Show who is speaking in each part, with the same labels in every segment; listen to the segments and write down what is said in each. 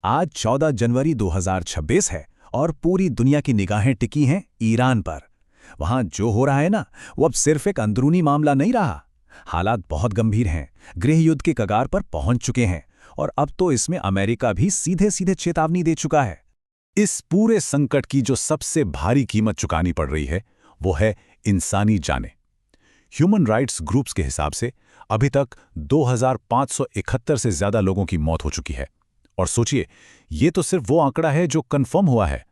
Speaker 1: आज 14 जनवरी 2026 है और पूरी दुनिया की निगाहें टिकी हैं ईरान पर। वहां जो हो रहा है ना, वो अब सिर्फ एक अंदरूनी मामला नहीं रहा। हालात बहुत गंभीर हैं, गृह युद्ध के कगार पर पहुंच चुके हैं और अब तो इसमें अमेरिका भी सीधे सीधे चेतावनी दे चुका है। इस पूरे संकट की जो सबसे भारी कीमत चुकानी पड़ रही है, वो है इंसानी जानें। ह्यूमन राइट्स ग्रुप्स के हिसाब से अभी तक 2571 से ज्यादा लोगों की मौत हो चुकी है। और सोचिए, ये तो सिर्फ वो आंकड़ा है जो कंफर्म हुआ है।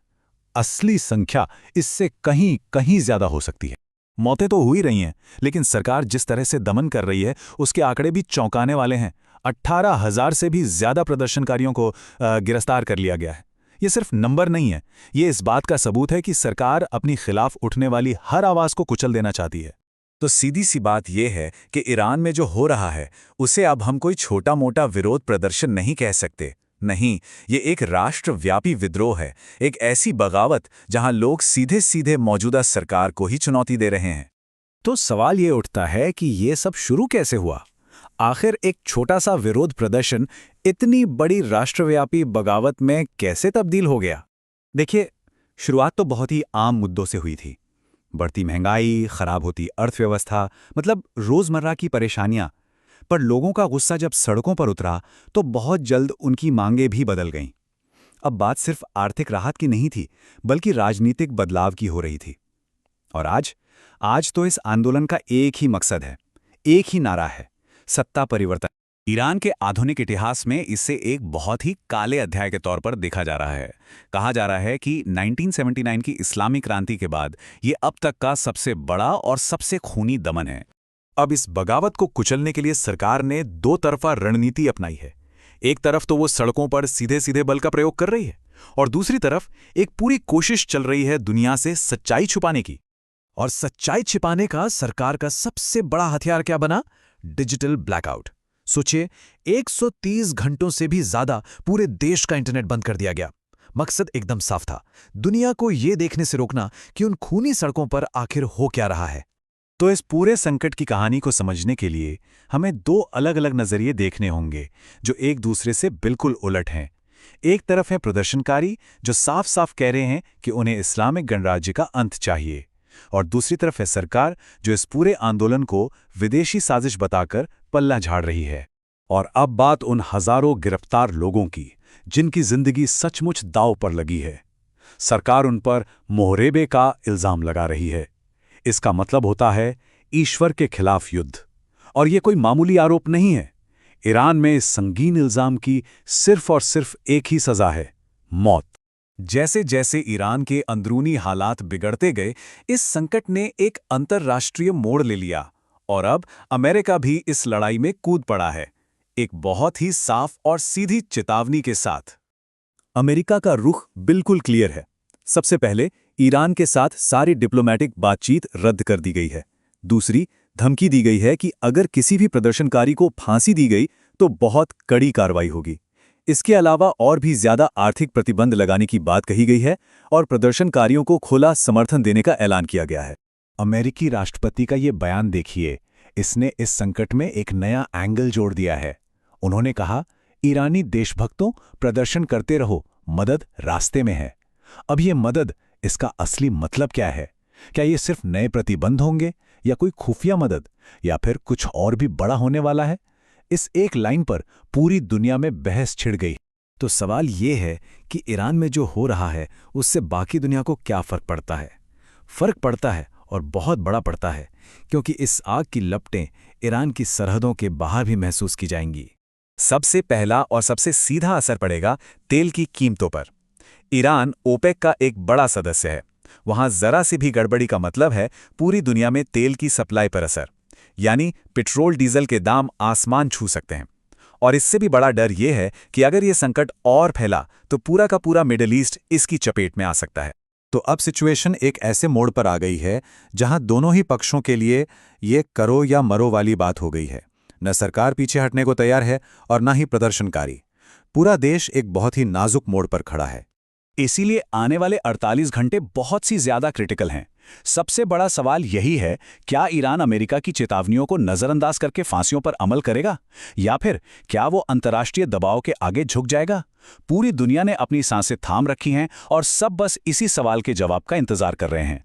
Speaker 1: असली संख्या इससे कहीं कहीं ज्यादा हो सकती है। मौतें तो हो ही रही हैं, लेकिन सरकार जिस तरह से दमन कर रही है, उसके आंकड़े भी चौंकाने वाले हैं। 18,000 से भी ज्यादा प्रदर्शनकारियों को गिरफ्तार कर लिया गया है। ये सिर्फ नंबर नहीं है, ये इस बात का सबूत है कि सरकार अपनी खिलाफ उठने वाली हर आवाज को कुचल देना चाहती है। तो सीधी सी बात यह है कि ईरान में जो हो रहा है, उसे अब हम कोई छोटा मोटा विरोध प्रदर्शन नहीं कह सकते। नहीं, ये एक राष्ट्रव्यापी विद्रोह है, एक ऐसी बगावत जहां लोग सीधे सीधे मौजूदा सरकार को ही चुनौती दे रहे हैं। तो सवाल ये उठता है कि ये सब शुरू कैसे हुआ? आखिर एक छोटा सा विरोध प्रदर्शन इतनी बड़ी राष्ट्रव्यापी बगावत में कैसे तब्दील हो गया? देखिए, शुरुआत तो बहुत ही आम मुद्दों से हुई थी। बढ़ती महंगाई, खराब होती अर्थव्यवस्था, मतलब रोजमर्रा की परेशानियां। पर लोगों का गुस्सा जब सड़कों पर उतरा, तो बहुत जल्द उनकी मांगें भी बदल गईं। अब बात सिर्फ आर्थिक राहत की नहीं थी, बल्कि राजनीतिक बदलाव की हो रही थी। और आज तो इस आंदोलन का एक ही मकसद है, एक ही नारा है: सत्ता परिवर्तन। ईरान के आधुनिक इतिहास में इसे एक बहुत ही काले अध्याय के तौर पर देखा जा रहा है। कहा जा रहा है कि 1979 की इस्लामी क्रांति के बाद ये अब तक का सबसे बड़ा और सबसे खूनी दमन है। अब इस बगावत को कुचलने के लिए सरकार ने दो तरफा रणनीति अपनाई है। एक तरफ तो वो सड़कों पर सीधे सीधे बल का प्रयोग कर रही है, और दूसरी तरफ एक पूरी कोशिश चल रही है दुनिया से सच्चाई छुपाने की। और सच्चाई छिपाने का सरकार का सबसे बड़ा हथियार क्या बना? Digital blackout. सोचिए, 130 घंटों से भी ज्यादा पूरे देश का इंटरनेट बंद कर दिया गया। मकसद एकदम साफ था: दुनिया को यह देखने से रोकना कि उन खूनी सड़कों पर आखिर हो क्या रहा है। तो इस पूरे संकट की कहानी को समझने के लिए हमें दो अलग अलग नजरिए देखने होंगे, जो एक दूसरे से बिल्कुल उलट हैं। एक तरफ है प्रदर्शनकारी, जो साफ साफ कह रहे हैं कि उन्हें इस्लामिक गणराज्य का अंत चाहिए, और दूसरी तरफ है सरकार, जो इस पूरे आंदोलन को विदेशी साजिश बताकर पल्ला झाड़ रही है। और अब बात उन हजारों गिरफ्तार लोगों की, जिनकी जिंदगी सचमुच दांव पर लगी है। सरकार उन पर मुहरेबे का इल्जाम लगा रही है। इसका मतलब होता है ईश्वर के खिलाफ युद्ध। और यह कोई मामूली आरोप नहीं है। ईरान में इस संगीन इल्जाम की सिर्फ और सिर्फ एक ही सजा है: मौत। जैसे जैसे ईरान के अंदरूनी हालात बिगड़ते गए, इस संकट ने एक अंतर्राष्ट्रीय मोड़ ले लिया, और अब अमेरिका भी इस लड़ाई में कूद पड़ा है, एक बहुत ही साफ और सीधी चेतावनी के साथ। अमेरिका का रुख बिल्कुल क्लियर है। सबसे पहले, ईरान के साथ सारी डिप्लोमेटिक बातचीत रद्द कर दी गई है। दूसरी, धमकी दी गई है कि अगर किसी भी प्रदर्शनकारी को फांसी दी गई तो बहुत कड़ी कार्रवाई होगी। इसके अलावा और भी ज्यादा आर्थिक प्रतिबंध लगाने की बात कही गई है, और प्रदर्शनकारियों को खुला समर्थन देने का ऐलान किया गया है। अमेरिकी राष्ट्रपति का ये बयान देखिए, इसने इस संकट में एक नया एंगल जोड़ दिया है। उन्होंने कहा, ईरानी देशभक्तों, प्रदर्शन करते रहो, मदद रास्ते में है। अब ये मदद, इसका असली मतलब क्या है? क्या ये सिर्फ नए प्रतिबंध होंगे, या कोई खुफिया मदद, या फिर कुछ और भी बड़ा होने वाला है? इस एक लाइन पर पूरी दुनिया में बहस छिड़ गई। तो सवाल ये है कि ईरान में जो हो रहा है, उससे बाकी दुनिया को क्या फर्क पड़ता है? फर्क पड़ता है, और बहुत बड़ा पड़ता है, क्योंकि इस आग की लपटें ईरान की सरहदों के बाहर भी महसूस की जाएंगी। सबसे पहला और सबसे सीधा असर पड़ेगा तेल की कीमतों पर। ईरान ओपेक का एक बड़ा सदस्य है। वहां जरा सी भी गड़बड़ी का मतलब है पूरी दुनिया में तेल की सप्लाई पर असर, यानी पेट्रोल डीजल के दाम आसमान छू सकते हैं। और इससे भी बड़ा डर यह है कि अगर यह संकट और फैला तो पूरा का पूरा मिडिल ईस्ट इसकी चपेट में आ सकता है। तो अब सिचुएशन एक ऐसे मोड़ पर आ गई है जहां दोनों ही पक्षों के लिए ये करो या मरो वाली बात हो गई है। न सरकार पीछे हटने को तैयार है, और न ही प्रदर्शनकारी। पूरा देश एक बहुत ही नाजुक मोड़ पर खड़ा है। इसीलिए आने वाले 48 घंटे बहुत सी ज्यादा क्रिटिकल हैं। सबसे बड़ा सवाल यही है, क्या ईरान अमेरिका की चेतावनियों को नजरअंदाज करके फांसियों पर अमल करेगा, या फिर क्या वो अंतर्राष्ट्रीय दबाव के आगे झुक जाएगा? पूरी दुनिया ने अपनी सांसें थाम रखी हैं और सब बस इसी सवाल के जवाब का इंतजार कर रहे हैं।